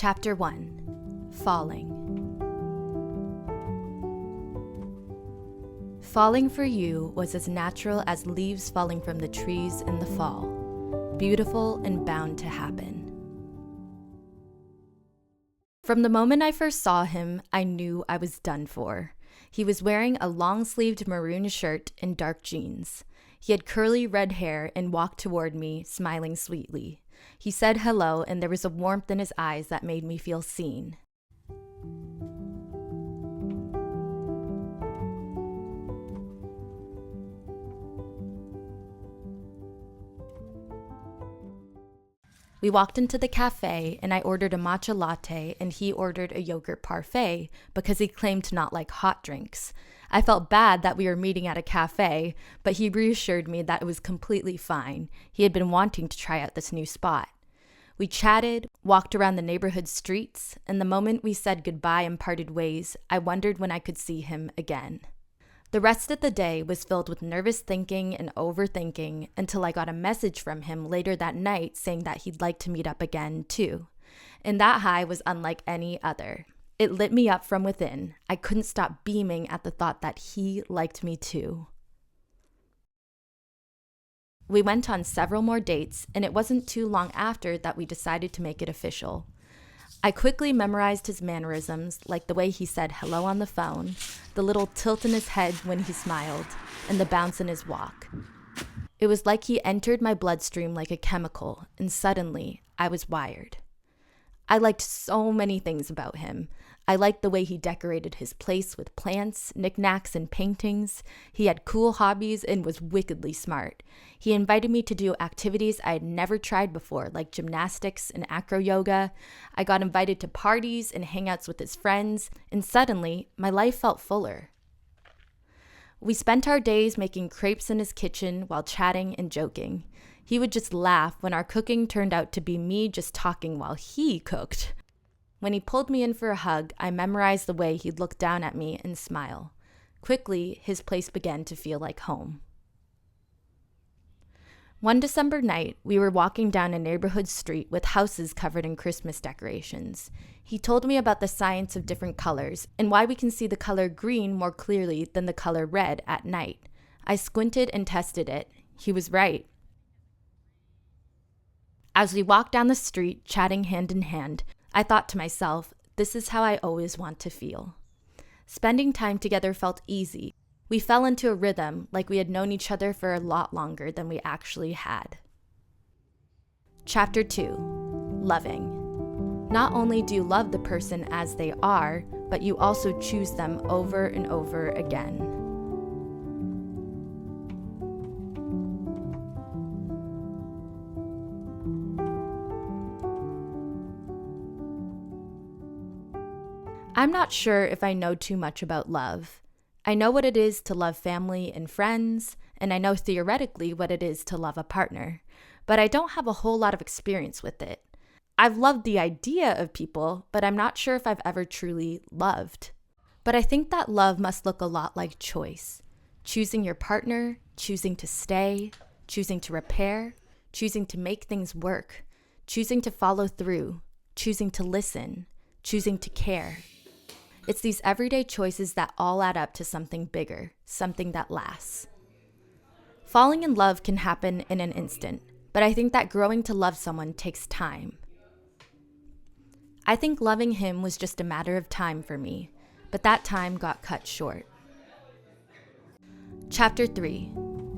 Chapter 1. Falling. Falling for you was as natural as leaves falling from the trees in the fall, beautiful and bound to happen. From the moment I first saw him, I knew I was done for. He was wearing a long-sleeved maroon shirt and dark jeans. He had curly red hair and walked toward me, smiling sweetly. He said hello, and there was a warmth in his eyes that made me feel seen. We walked into the cafe, and I ordered a matcha latte, and he ordered a yogurt parfait because he claimed to not like hot drinks. I felt bad that we were meeting at a cafe, but he reassured me that it was completely fine. He had been wanting to try out this new spot. We chatted, walked around the neighborhood streets, and the moment we said goodbye and parted ways, I wondered when I could see him again. The rest of the day was filled with nervous thinking and overthinking until I got a message from him later that night saying that he'd like to meet up again, too. And that high was unlike any other. It lit me up from within. I couldn't stop beaming at the thought that he liked me, too. We went on several more dates, and it wasn't too long after that we decided to make it official. I quickly memorized his mannerisms, like the way he said hello on the phone, the little tilt in his head when he smiled, and the bounce in his walk. It was like he entered my bloodstream like a chemical, and suddenly I was wired. I liked so many things about him. I liked the way he decorated his place with plants, knickknacks, and paintings. He had cool hobbies and was wickedly smart. He invited me to do activities I had never tried before, like gymnastics and acro yoga. I got invited to parties and hangouts with his friends, and suddenly, my life felt fuller. We spent our days making crepes in his kitchen while chatting and joking. He would just laugh when our cooking turned out to be me just talking while he cooked. When he pulled me in for a hug, I memorized the way he'd look down at me and smile. Quickly, his place began to feel like home. One December night, we were walking down a neighborhood street with houses covered in Christmas decorations. He told me about the science of different colors and why we can see the color green more clearly than the color red at night. I squinted and tested it. He was right. As we walked down the street, chatting hand in hand, I thought to myself, this is how I always want to feel. Spending time together felt easy. We fell into a rhythm like we had known each other for a lot longer than we actually had. Chapter 2. Loving. Not only do you love the person as they are, but you also choose them over and over again. I'm not sure if I know too much about love. I know what it is to love family and friends, and I know theoretically what it is to love a partner, but I don't have a whole lot of experience with it. I've loved the idea of people, but I'm not sure if I've ever truly loved. But I think that love must look a lot like choice. Choosing your partner, choosing to stay, choosing to repair, choosing to make things work, choosing to follow through, choosing to listen, choosing to care. It's these everyday choices that all add up to something bigger, something that lasts. Falling in love can happen in an instant, but I think that growing to love someone takes time. I think loving him was just a matter of time for me, but that time got cut short. Chapter 3.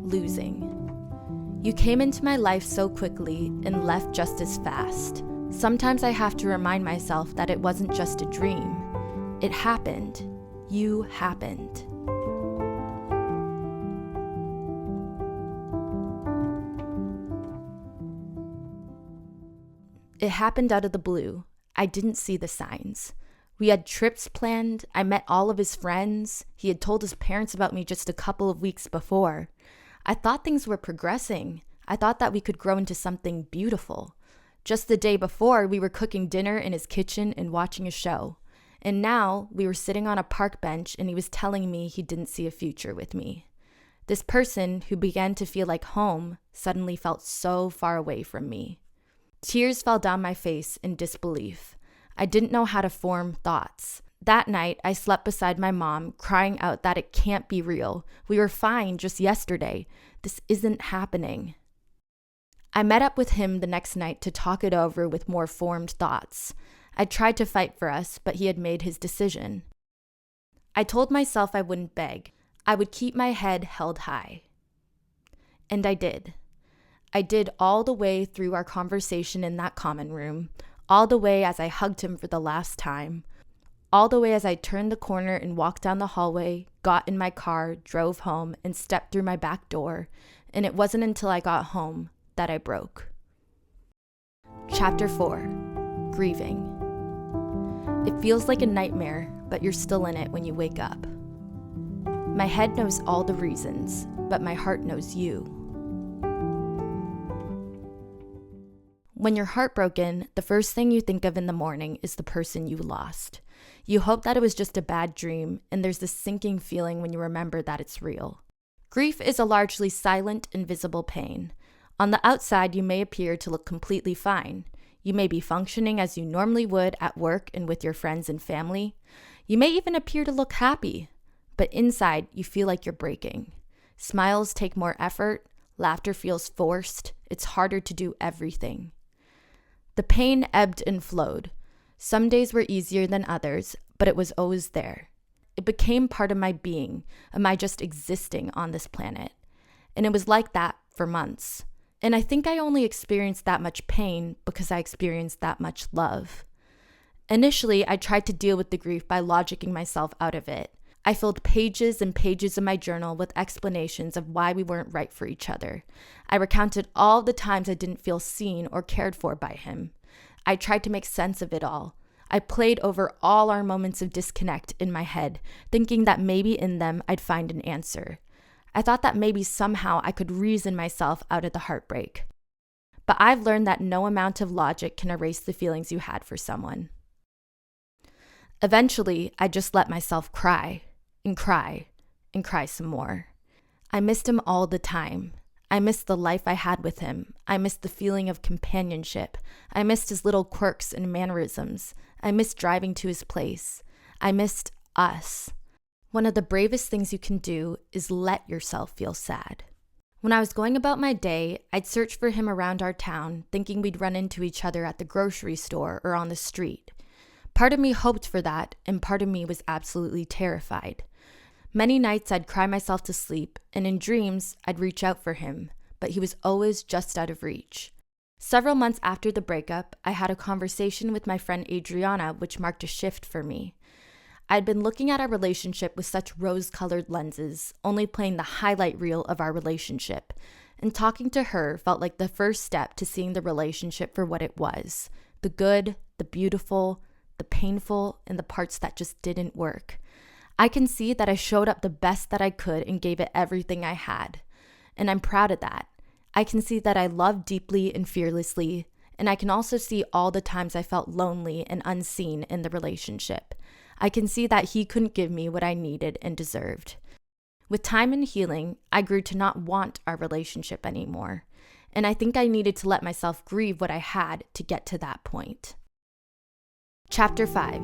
Losing. You came into my life so quickly and left just as fast. Sometimes I have to remind myself that it wasn't just a dream. It happened. You happened. It happened out of the blue. I didn't see the signs. We had trips planned. I met all of his friends. He had told his parents about me just a couple of weeks before. I thought things were progressing. I thought that we could grow into something beautiful. Just the day before, we were cooking dinner in his kitchen and watching a show. And now we were sitting on a park bench and he was telling me he didn't see a future with me. This person who began to feel like home suddenly felt so far away from me. Tears fell down my face in disbelief. I didn't know how to form thoughts. That night, I slept beside my mom, crying out that it can't be real. We were fine just yesterday. This isn't happening. I met up with him the next night to talk it over with more formed thoughts. I tried to fight for us, but he had made his decision. I told myself I wouldn't beg. I would keep my head held high. And I did. I did all the way through our conversation in that common room, all the way as I hugged him for the last time, all the way as I turned the corner and walked down the hallway, got in my car, drove home, and stepped through my back door, and it wasn't until I got home that I broke. Chapter 4. Grieving. It feels like a nightmare, but you're still in it when you wake up. My head knows all the reasons, but my heart knows you. When you're heartbroken, the first thing you think of in the morning is the person you lost. You hope that it was just a bad dream, and there's this sinking feeling when you remember that it's real. Grief is a largely silent, invisible pain. On the outside, you may appear to look completely fine. You may be functioning as you normally would at work and with your friends and family. You may even appear to look happy, but inside, you feel like you're breaking. Smiles take more effort, laughter feels forced, it's harder to do everything. The pain ebbed and flowed. Some days were easier than others, but it was always there. It became part of my being, of my just existing on this planet. And it was like that for months. And I think I only experienced that much pain because I experienced that much love. Initially, I tried to deal with the grief by logicking myself out of it. I filled pages and pages of my journal with explanations of why we weren't right for each other. I recounted all the times I didn't feel seen or cared for by him. I tried to make sense of it all. I played over all our moments of disconnect in my head, thinking that maybe in them I'd find an answer. I thought that maybe somehow I could reason myself out of the heartbreak. But I've learned that no amount of logic can erase the feelings you had for someone. Eventually, I just let myself cry, and cry, and cry some more. I missed him all the time. I missed the life I had with him. I missed the feeling of companionship. I missed his little quirks and mannerisms. I missed driving to his place. I missed us. One of the bravest things you can do is let yourself feel sad. When I was going about my day, I'd search for him around our town, thinking we'd run into each other at the grocery store or on the street. Part of me hoped for that, and part of me was absolutely terrified. Many nights I'd cry myself to sleep, and in dreams I'd reach out for him, but he was always just out of reach. Several months after the breakup, I had a conversation with my friend Adriana, which marked a shift for me. I'd been looking at our relationship with such rose-colored lenses, only playing the highlight reel of our relationship, and talking to her felt like the first step to seeing the relationship for what it was: the good, the beautiful, the painful, and the parts that just didn't work. I can see that I showed up the best that I could and gave it everything I had, and I'm proud of that. I can see that I loved deeply and fearlessly, and I can also see all the times I felt lonely and unseen in the relationship. I can see that he couldn't give me what I needed and deserved. With time and healing, I grew to not want our relationship anymore, and I think I needed to let myself grieve what I had to get to that point. Chapter 5.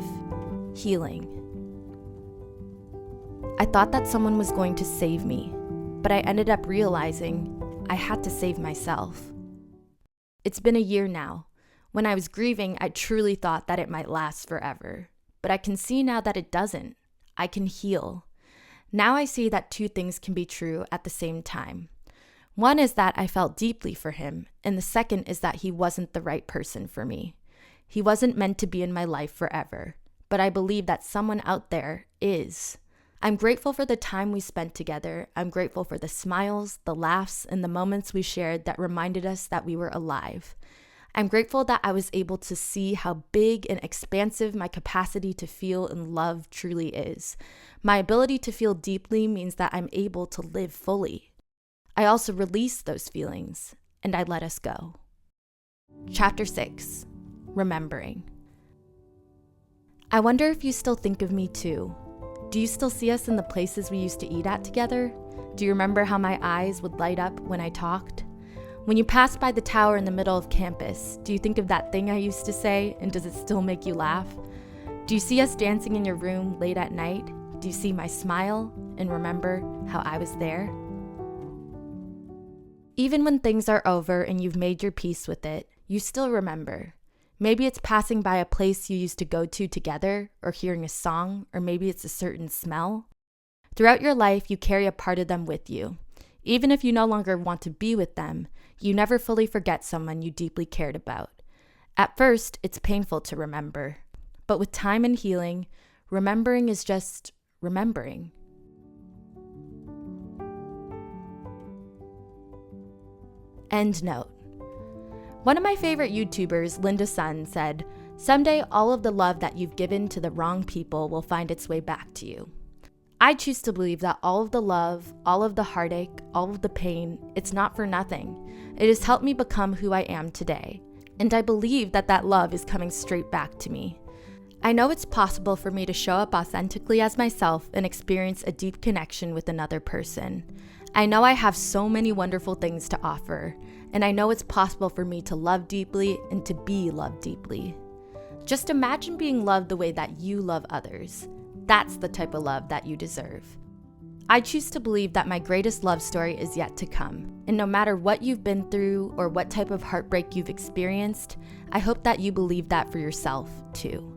Healing. I thought that someone was going to save me, but I ended up realizing I had to save myself. It's been a year now. When I was grieving, I truly thought that it might last forever, but I can see now that it doesn't. I can heal. Now I see that two things can be true at the same time. One is that I felt deeply for him, and the second is that he wasn't the right person for me. He wasn't meant to be in my life forever, but I believe that someone out there is. I'm grateful for the time we spent together. I'm grateful for the smiles, the laughs, and the moments we shared that reminded us that we were alive. I'm grateful that I was able to see how big and expansive my capacity to feel and love truly is. My ability to feel deeply means that I'm able to live fully. I also released those feelings, and I let us go. Chapter 6. Remembering. I wonder if you still think of me too. Do you still see us in the places we used to eat at together? Do you remember how my eyes would light up when I talked? When you pass by the tower in the middle of campus, do you think of that thing I used to say, and does it still make you laugh? Do you see us dancing in your room late at night? Do you see my smile and remember how I was there? Even when things are over and you've made your peace with it, you still remember. Maybe it's passing by a place you used to go to together, or hearing a song, or maybe it's a certain smell. Throughout your life, you carry a part of them with you. Even if you no longer want to be with them, you never fully forget someone you deeply cared about. At first, it's painful to remember. But with time and healing, remembering is just remembering. End note. One of my favorite YouTubers, Linda Sun, said, "Someday all of the love that you've given to the wrong people will find its way back to you." I choose to believe that all of the love, all of the heartache, all of the pain, it's not for nothing. It has helped me become who I am today. And I believe that that love is coming straight back to me. I know it's possible for me to show up authentically as myself and experience a deep connection with another person. I know I have so many wonderful things to offer, and I know it's possible for me to love deeply and to be loved deeply. Just imagine being loved the way that you love others. That's the type of love that you deserve. I choose to believe that my greatest love story is yet to come, and no matter what you've been through or what type of heartbreak you've experienced, I hope that you believe that for yourself too.